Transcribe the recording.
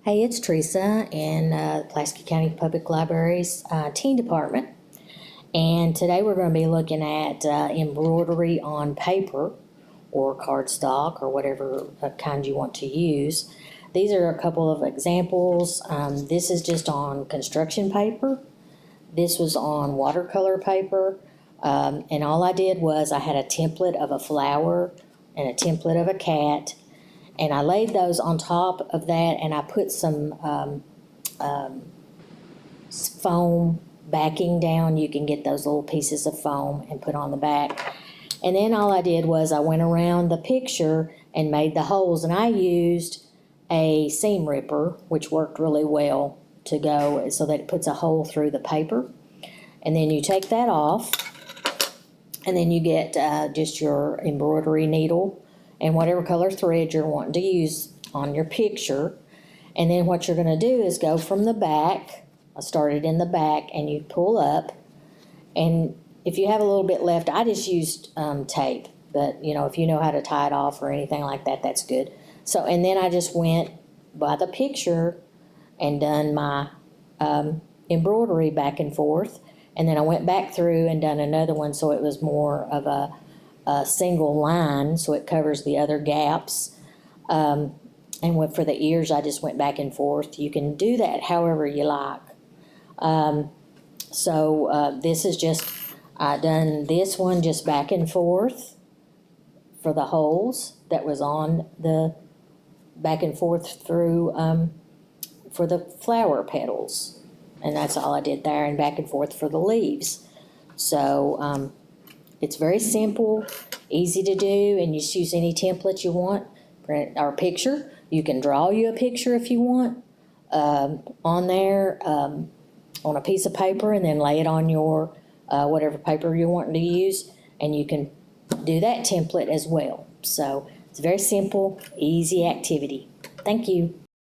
Hey, it's Teresa in Pulaski County Public Library's teen department. And today we're going to be looking at embroidery on paper or cardstock or whatever kind you want to use. These are a couple of examples. This is just on construction paper. This was on watercolor paper. And all I did was I had a template of a flower and a template of a cat. And I laid those on top of that, and I put some foam backing down. You can get those little pieces of foam and put on the back. And then all I did was I went around the picture and made the holes, and I used a seam ripper, which worked really well to go so that it puts a hole through the paper. And then you take that off, and then you get just your embroidery needle and whatever color thread you're wanting to use on your picture. And then what you're going to do is go from the back. I started in the back, and you pull up. And if you have a little bit left, I just used tape. But, if you know how to tie it off or anything like that, that's good. So, and then I just went by the picture and done my embroidery back and forth. And then I went back through and done another one, so it was more of a single line, so it covers the other gaps. And for the ears, I just went back and forth. You can do that however you like. This is just, I done this one just back and forth for the holes that was on the back and forth through for the flower petals. And that's all I did there, and back and forth for the leaves. So it's very simple, easy to do, and you just use any template you want, or picture. You can draw you a picture if you want on there on a piece of paper, and then lay it on your whatever paper you're wanting to use, and you can do that template as well. So it's a very simple, easy activity. Thank you.